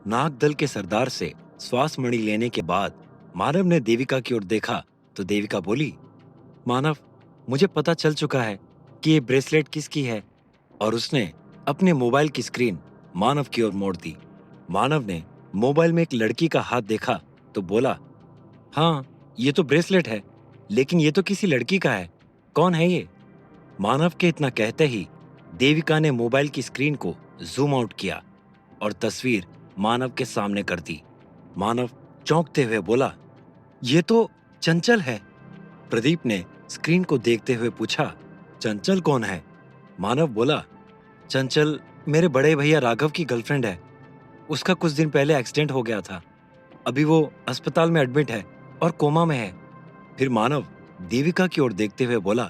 नाग दल के सरदार से श्वास मणि लेने के बाद मानव ने देविका की ओर देखा तो देविका बोली, मानव, मुझे पता चल चुका है कि ये ब्रेसलेट किसकी है। और उसने अपने मोबाइल की स्क्रीन मानव की ओर मोड़ दी। मानव ने मोबाइल में एक लड़की का हाथ देखा तो बोला, हाँ, ये तो ब्रेसलेट है, लेकिन ये तो किसी लड़की का है। कौन है ये? मानव के इतना कहते ही देविका ने मोबाइल की स्क्रीन को जूम आउट किया और तस्वीर मानव के सामने कर दी। मानव चौंकते हुए बोला, ये तो चंचल है। प्रदीप ने स्क्रीन को देखते हुए पूछा, चंचल कौन है? मानव बोला, चंचल मेरे बड़े भैया राघव की गर्लफ्रेंड है। उसका कुछ दिन पहले एक्सीडेंट हो गया था। अभी वो अस्पताल में एडमिट है और कोमा में है। फिर मानव देविका की ओर देखते हुए बोला,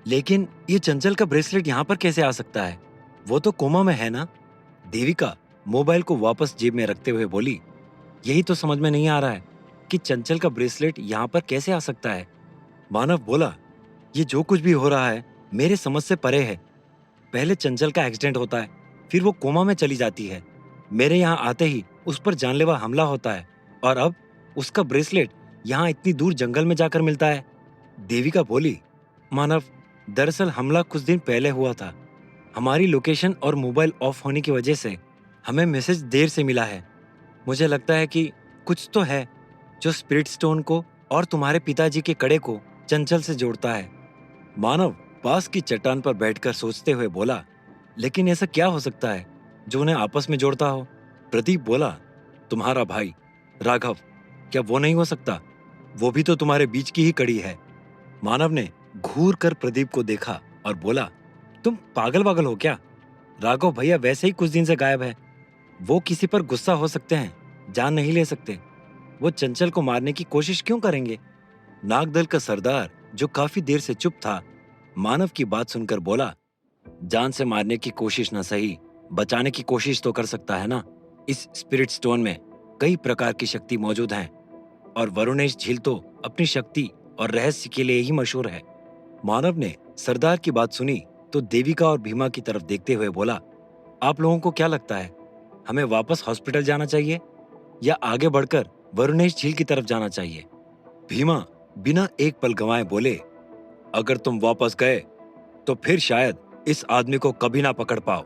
लेकिन ये चंचल का ब्रेसलेट यहाँ पर कैसे आ सकता है? वो तो कोमा में है ना? देविका मोबाइल को वापस जेब में रखते हुए बोली, यही तो समझ में नहीं आ रहा है कि चंचल का ब्रेसलेट यहाँ पर कैसे आ सकता है। मानव बोला, ये जो कुछ भी हो रहा है मेरे समझ से परे है। पहले चंचल का एक्सीडेंट होता है, फिर वो कोमा में चली जाती है। मेरे यहाँ आते ही उस पर जानलेवा हमला होता है और अब उसका ब्रेसलेट यहाँ इतनी दूर जंगल में जाकर मिलता है। देविका बोली, मानव, दरअसल हमला कुछ दिन पहले हुआ था। हमारी लोकेशन और मोबाइल ऑफ होने की वजह से हमें मैसेज देर से मिला है। मुझे लगता है कि कुछ तो है जो स्पिरिट स्टोन को और तुम्हारे पिताजी के कड़े को चंचल से जोड़ता है। मानव पास की चट्टान पर बैठकर सोचते हुए बोला, लेकिन ऐसा क्या हो सकता है जो उन्हें आपस में जोड़ता हो? प्रदीप बोला, तुम्हारा भाई राघव, क्या वो नहीं हो सकता? वो भी तो तुम्हारे बीच की ही कड़ी है। मानव ने घूर कर प्रदीप को देखा और बोला, तुम पागल वागल हो क्या? राघव भैया वैसे ही कुछ दिन से गायब है। वो किसी पर गुस्सा हो सकते हैं, जान नहीं ले सकते। वो चंचल को मारने की कोशिश क्यों करेंगे? नागदल का सरदार, जो काफी देर से चुप था, मानव की बात सुनकर बोला, जान से मारने की कोशिश न सही, बचाने की कोशिश तो कर सकता है ना। इस स्पिरिट स्टोन में कई प्रकार की शक्ति मौजूद हैं और वरुणेश झील तो अपनी शक्ति और रहस्य के लिए ही मशहूर है। मानव ने सरदार की बात सुनी तो देविका और भीमा की तरफ देखते हुए बोला, आप लोगों को क्या लगता है, हमें वापस हॉस्पिटल जाना चाहिए या आगे बढ़कर वरुणेश झील की तरफ जाना चाहिए? भीमा बिना एक पल गंवाए बोले, अगर तुम वापस गए तो फिर शायद इस आदमी को कभी ना पकड़ पाओ।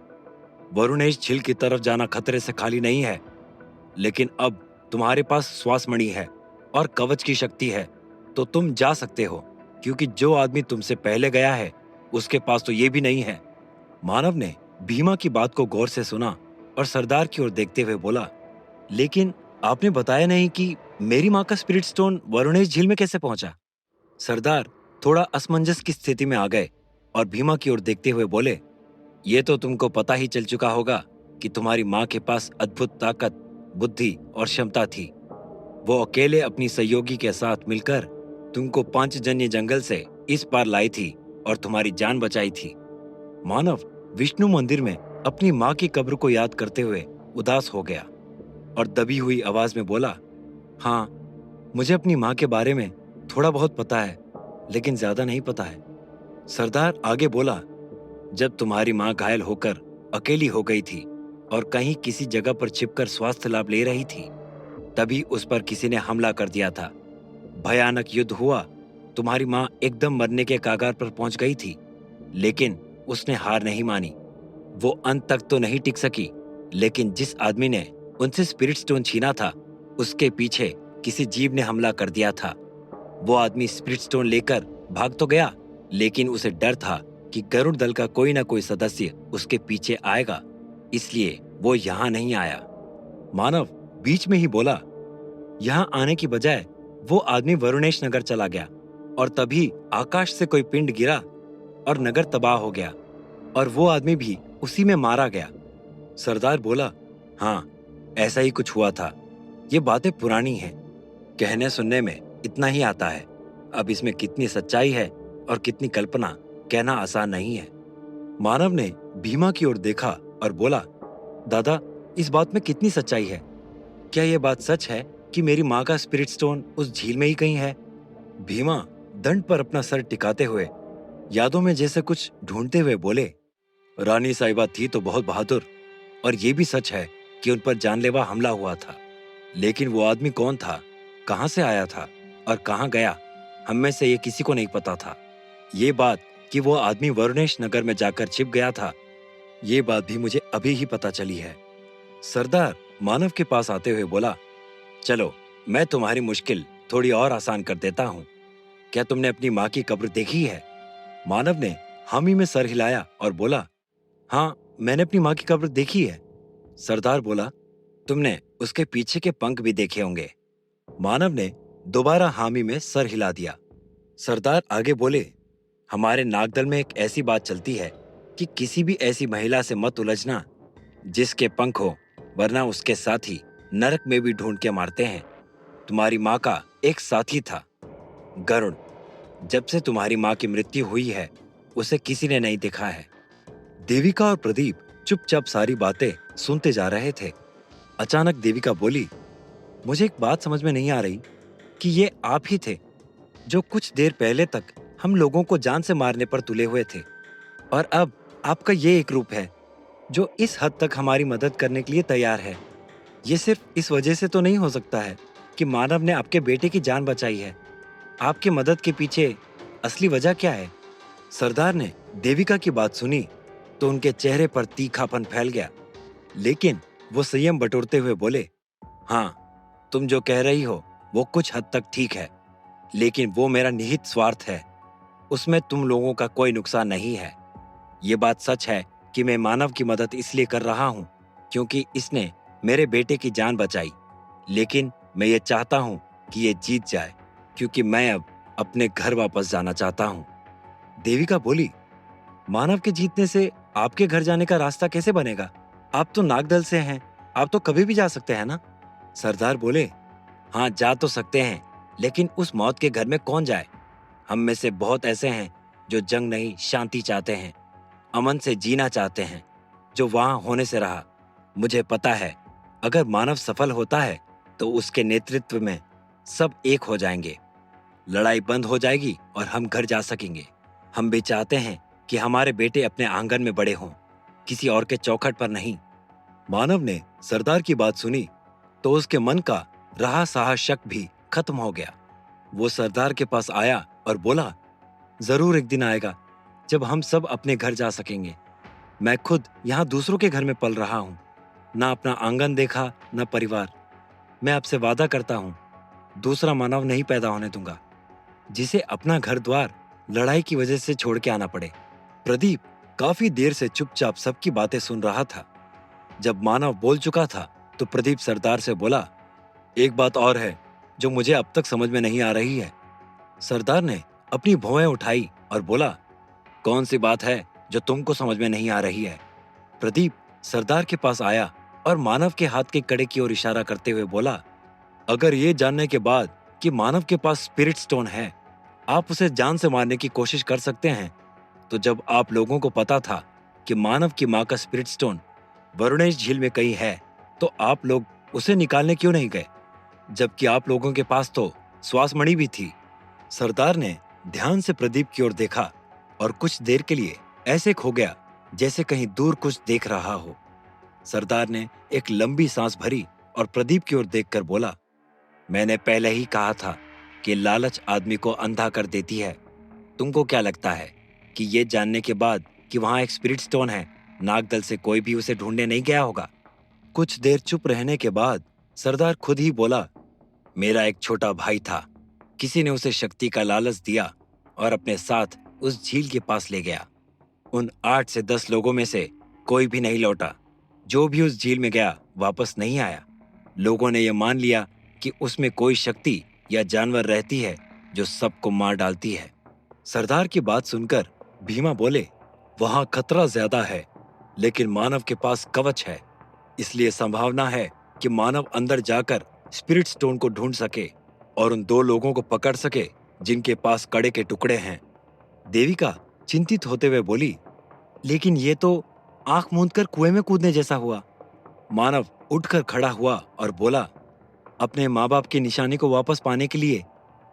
वरुणेश झील की तरफ जाना खतरे से खाली नहीं है, लेकिन अब तुम्हारे पास श्वास मणि है और कवच की शक्ति है, तो तुम जा सकते हो, क्योंकि जो आदमी तुमसे पहले गया है उसके पास तो ये भी नहीं है। मानव ने भीमा की बात को गौर से सुना और सरदार की ओर देखते हुए बोला, लेकिन आपने बताया नहीं कि मेरी माँ का स्पिरिट स्टोन वरुणेश झील में कैसे पहुंचा? सरदार थोड़ा असमंजस की स्थिति में आ गए और भीमा की ओर देखते हुए बोले, ये तो तुमको पता ही चल चुका होगा कि तुम्हारी माँ के पास अद्भुत ताकत, बुद्धि और क्षमता थी। वो अकेले अपनी सहयोगी के साथ मिलकर तुमको पांचजन्य जंगल से इस पार लाई थी और तुम्हारी जान बचाई थी। मानव विष्णु मंदिर में अपनी माँ की कब्र को याद करते हुए उदास हो गया और दबी हुई आवाज में बोला, हाँ, मुझे अपनी माँ के बारे में थोड़ा बहुत पता है, लेकिन ज्यादा नहीं पता है। सरदार आगे बोला, जब तुम्हारी माँ घायल होकर अकेली हो गई थी और कहीं किसी जगह पर छिपकर स्वास्थ्य लाभ ले रही थी, तभी उस पर किसी ने हमला कर दिया था। भयानक युद्ध हुआ। तुम्हारी माँ एकदम मरने के कगार पर पहुंच गई थी, लेकिन उसने हार नहीं मानी। वो अंत तक तो नहीं टिक सकी, लेकिन जिस आदमी ने उनसे स्पिरिट स्टोन छीना था, उसके पीछे किसी जीव ने हमला कर दिया था। वो आदमी स्पिरिट स्टोन लेकर भाग तो गया, लेकिन उसे डर था कि गरुड़ दल का कोई ना कोई सदस्य उसके पीछे आएगा, इसलिए वो यहाँ नहीं आया। मानव बीच में ही बोला, यहाँ आने की बजाय वो आदमी वरुणेश नगर चला गया और तभी आकाश से कोई पिंड गिरा और नगर तबाह हो गया और वो आदमी भी उसी में मारा गया। सरदार बोला, हाँ, ऐसा ही कुछ हुआ था। ये बातें पुरानी हैं, कहने सुनने में इतना ही आता है। अब इसमें कितनी सच्चाई है और कितनी कल्पना, कहना आसान नहीं है। मानव ने भीमा की ओर देखा और बोला, दादा, इस बात में कितनी सच्चाई है? क्या यह बात सच है कि मेरी माँ का स्पिरिट स्टोन उस झील में ही कहीं है? भीमा दंड पर अपना सर टिकाते हुए यादों में जैसे कुछ ढूंढते हुए बोले, रानी साहिबा थी तो बहुत बहादुर, और ये भी सच है कि उन पर जानलेवा हमला हुआ था, लेकिन वो आदमी कौन था, कहां से आया था और कहां गया, हम में से ये किसी को नहीं पता था। ये बात कि वो आदमी वरुणेश नगर में जाकर छिप गया था, ये बात भी मुझे अभी ही पता चली है। सरदार मानव के पास आते हुए बोला, चलो मैं तुम्हारी मुश्किल थोड़ी और आसान कर देता हूँ। क्या तुमने अपनी माँ की कब्र देखी है? मानव ने हामी में सर हिलाया और बोला, हाँ, मैंने अपनी माँ की कब्र देखी है। सरदार बोला, तुमने उसके पीछे के पंख भी देखे होंगे। मानव ने दोबारा हामी में सर हिला दिया। सरदार आगे बोले, हमारे नागदल में एक ऐसी बात चलती है कि किसी भी ऐसी महिला से मत उलझना जिसके पंख हो, वरना उसके साथी नरक में भी ढूंढ के मारते हैं। तुम्हारी माँ का एक साथी था, गरुड़। जब से तुम्हारी माँ की मृत्यु हुई है, उसे किसी ने नहीं देखा है। देविका और प्रदीप चुपचाप सारी बातें सुनते जा रहे थे। अचानक देविका बोली, मुझे एक बात समझ में नहीं आ रही कि ये आप ही थे जो कुछ देर पहले तक हम लोगों को जान से मारने पर तुले हुए थे, और अब आपका ये एक रूप है जो इस हद तक हमारी मदद करने के लिए तैयार है। ये सिर्फ इस वजह से तो नहीं हो सकता है कि मानव ने आपके बेटे की जान बचाई है। आपकी मदद के पीछे असली वजह क्या है? सरदार ने देविका की बात सुनी तो उनके चेहरे पर तीखापन फैल गया, लेकिन वो संयम बटोरते हुए बोले, हाँ, तुम जो कह रही हो वो कुछ हद तक ठीक है, लेकिन वो मेरा निहित स्वार्थ है, उसमें तुम लोगों का कोई नुकसान नहीं है। ये बात सच है कि मैं मानव की मदद इसलिए कर रहा हूँ क्योंकि इसने मेरे बेटे की जान बचाई, लेकिन मैं ये चाहता हूँ कि ये जीत जाए, क्योंकि मैं अब अपने घर वापस जाना चाहता हूँ। देविका बोली, मानव के जीतने से आपके घर जाने का रास्ता कैसे बनेगा? आप तो नागदल से हैं, आप तो कभी भी जा सकते हैं ना? सरदार बोले, हाँ, जा तो सकते हैं, लेकिन उस मौत के घर में कौन जाए? हम में से बहुत ऐसे हैं जो जंग नहीं, शांति चाहते हैं, अमन से जीना चाहते हैं, जो वहां होने से रहा। मुझे पता है, अगर मानव सफल होता है तो उसके नेतृत्व में सब एक हो जाएंगे, लड़ाई बंद हो जाएगी और हम घर जा सकेंगे। हम भी चाहते हैं कि हमारे बेटे अपने आंगन में बड़े हों, किसी और के चौखट पर नहीं। मानव ने सरदार की बात सुनी तो उसके मन का रहा सहा शक भी खत्म हो गया। वो सरदार के पास आया और बोला, जरूर एक दिन आएगा जब हम सब अपने घर जा सकेंगे। मैं खुद यहाँ दूसरों के घर में पल रहा हूँ, ना अपना आंगन देखा, ना परिवार। मैं आपसे वादा करता हूँ, दूसरा मानव नहीं पैदा होने दूंगा जिसे अपना घर द्वार लड़ाई की वजह से छोड़ के आना पड़े। प्रदीप काफी देर से चुपचाप सबकी बातें सुन रहा था। जब मानव बोल चुका था तो प्रदीप सरदार से बोला, एक बात और है जो मुझे अब तक समझ में नहीं आ रही है। सरदार ने अपनी भौहें उठाई और बोला, कौन सी बात है जो तुमको समझ में नहीं आ रही है? प्रदीप सरदार के पास आया और मानव के हाथ के कड़े की ओर इशारा करते हुए बोला, अगर ये जानने के बाद कि मानव के पास स्पिरिट स्टोन है, आप उसे जान से मारने की कोशिश कर सकते हैं, तो जब आप लोगों को पता था कि मानव की माँ का स्पिरिट स्टोन वरुणेश झील में कहीं है, तो आप लोग उसे निकालने क्यों नहीं गए, जबकि आप लोगों के पास तो श्वास मणि भी थी? सरदार ने ध्यान से प्रदीप की ओर देखा और कुछ देर के लिए ऐसे खो गया जैसे कहीं दूर कुछ देख रहा हो। सरदार ने एक लंबी सांस भरी और प्रदीप की ओर देखकर बोला, मैंने पहले ही कहा था कि लालच आदमी को अंधा कर देती है। तुमको क्या लगता है कि ये जानने के बाद कि वहां एक स्पिरिट स्टोन है, नागदल से कोई भी उसे ढूंढने नहीं गया होगा? कुछ देर चुप रहने के बाद सरदार खुद ही बोला, मेरा एक छोटा भाई था, किसी ने उसे शक्ति का लालच दिया और अपने साथ उस झील के पास ले गया। उन 8 से 10 लोगों में से कोई भी नहीं लौटा। जो भी उस झील में गया वापस नहीं आया। लोगों ने यह मान लिया कि उसमें कोई शक्ति या जानवर रहती है जो सबको मार डालती है। सरदार की बात सुनकर भीमा बोले, वहां खतरा ज्यादा है, लेकिन मानव के पास कवच है, इसलिए संभावना है कि मानव अंदर जाकर स्पिरिट स्टोन को ढूंढ सके और उन 2 लोगों को पकड़ सके जिनके पास कड़े के टुकड़े हैं। देविका चिंतित होते हुए बोली, लेकिन ये तो आंख मूंदकर कुएं में कूदने जैसा हुआ। मानव उठकर खड़ा हुआ और बोला, अपने माँ बाप की निशानी को वापस पाने के लिए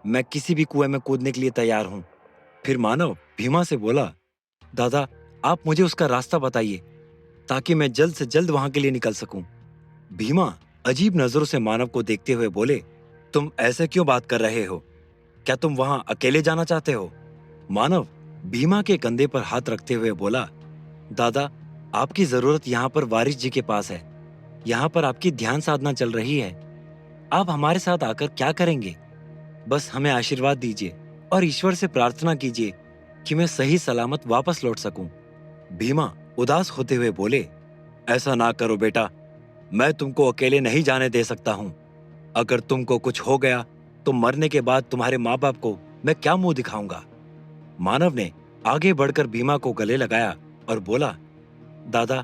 मैं किसी भी कुएं में कूदने के लिए तैयार हूं। फिर मानव भीमा से बोला, दादा, आप मुझे उसका रास्ता बताइए ताकि मैं जल्द से जल्द वहां के लिए निकल सकूं। भीमा अजीब नजरों से मानव को देखते हुए बोले, तुम ऐसे क्यों बात कर रहे हो? क्या तुम वहां अकेले जाना चाहते हो? मानव भीमा के कंधे पर हाथ रखते हुए बोला, दादा, आपकी जरूरत यहाँ पर वारिस जी के पास है। यहाँ पर आपकी ध्यान साधना चल रही है। आप हमारे साथ आकर क्या करेंगे? बस हमें आशीर्वाद दीजिए और ईश्वर से प्रार्थना कीजिए कि मैं सही सलामत वापस लौट सकूं। भीमा उदास होते हुए बोले, ऐसा ना करो बेटा, मैं तुमको अकेले नहीं जाने दे सकता हूं। अगर तुमको कुछ हो गया तो मरने के बाद तुम्हारे माँ बाप को मैं क्या मुंह दिखाऊंगा? मानव ने आगे बढ़कर भीमा को गले लगाया और बोला, दादा,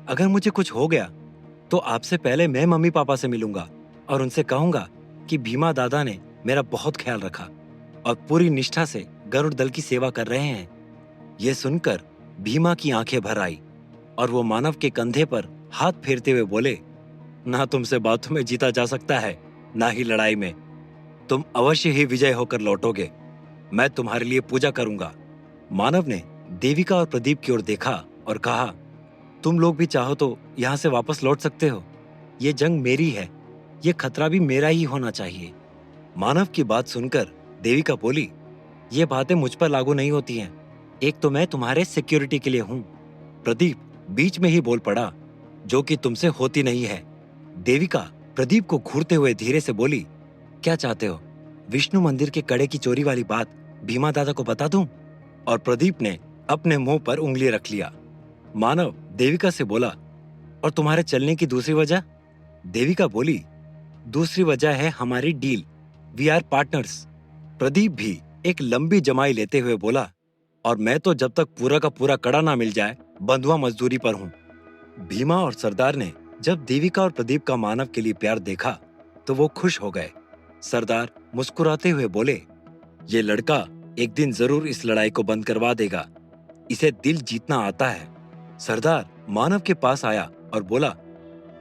अगर मुझे कुछ हो गया तो आपसे पहले मैं मम्मी पापा से मिलूंगा और उनसे कहूंगा कि भीमा दादा ने मेरा बहुत ख्याल रखा और पूरी निष्ठा से गरुड़ दल की सेवा कर रहे हैं। यह सुनकर भीमा की आंखें भर आई और वो मानव के कंधे पर हाथ फेरते हुए बोले, ना तुमसे बातों में जीता जा सकता है, ना ही लड़ाई में। तुम अवश्य ही विजय होकर लौटोगे। मैं तुम्हारे लिए पूजा करूंगा। मानव ने देविका और प्रदीप की ओर देखा और कहा, तुम लोग भी चाहो तो यहाँ से वापस लौट सकते हो। ये जंग मेरी है, ये खतरा भी मेरा ही होना चाहिए। मानव की बात सुनकर देविका बोली, ये बातें मुझ पर लागू नहीं होती हैं। एक तो मैं तुम्हारे सिक्योरिटी के लिए हूँ। प्रदीप बीच में ही बोल पड़ा, जो कि तुमसे होती नहीं है। देविका प्रदीप को घूरते हुए धीरे से बोली, क्या चाहते हो? विष्णु मंदिर के कड़े की चोरी वाली बात भीमा दादा को बता दूं? और प्रदीप ने अपने मुंह पर उंगली रख लिया। मानव देविका से बोला, और तुम्हारे चलने की दूसरी वजह? देविका बोली, दूसरी वजह है हमारी deal. We are partners. Pradeep भी एक लंबी जमाई लेते हुए बोला, और मैं तो जब तक पूरा का पूरा कड़ा ना मिल जाए बंधुआ मजदूरी पर हूँ। भीमा और सरदार ने जब देविका और प्रदीप का मानव के लिए प्यार देखा तो वो खुश हो गए। सरदार मुस्कुराते हुए बोले, ये लड़का एक दिन जरूर इस लड़ाई को बंद करवा देगा। इसे दिल जीतना आता है। सरदार मानव के पास आया और बोला,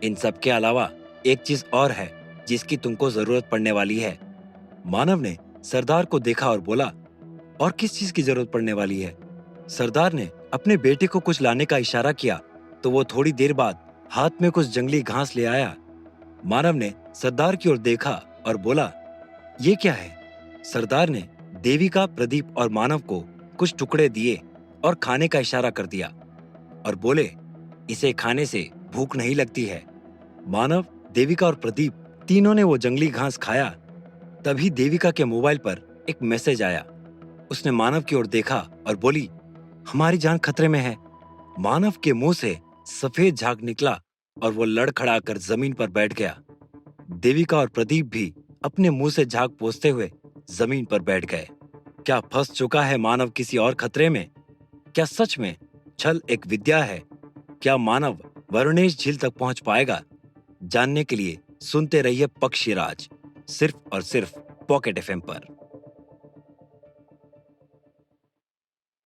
इन सब के अलावा एक चीज और है जिसकी तुमको जरूरत पड़ने वाली है। मानव ने सरदार को देखा और बोला, और किस चीज की जरूरत पड़ने वाली है? सरदार ने अपने बेटे को कुछ लाने का इशारा किया तो वो थोड़ी देर बाद हाथ में कुछ जंगली घास ले आया। मानव ने सरदार की ओर देखा और बोला, ये क्या है? सरदार ने देविका, प्रदीप और मानव को कुछ टुकड़े दिए और खाने का इशारा कर दिया और बोले, इसे खाने से भूख नहीं लगती है। मानव, देविका और प्रदीप तीनों ने वो जंगली घास खाया। तभी देविका के मोबाइल पर एक मैसेज आया। उसने मानव की ओर देखा और बोली, हमारी जान खतरे में है। मानव के मुंह से सफेद झाग निकला और वो लड़खड़ाकर जमीन पर बैठ गया। देविका और प्रदीप भी अपने मुंह से झाग पोंछते हुए जमीन पर बैठ गए। क्या फंस चुका है मानव किसी और खतरे में? क्या सच में छल एक विद्या है? क्या मानव वरुणेश झील तक पहुंच पाएगा? जानने के लिए सुनते रहिए पक्षीराज, सिर्फ और सिर्फ पॉकेट एफएम पर।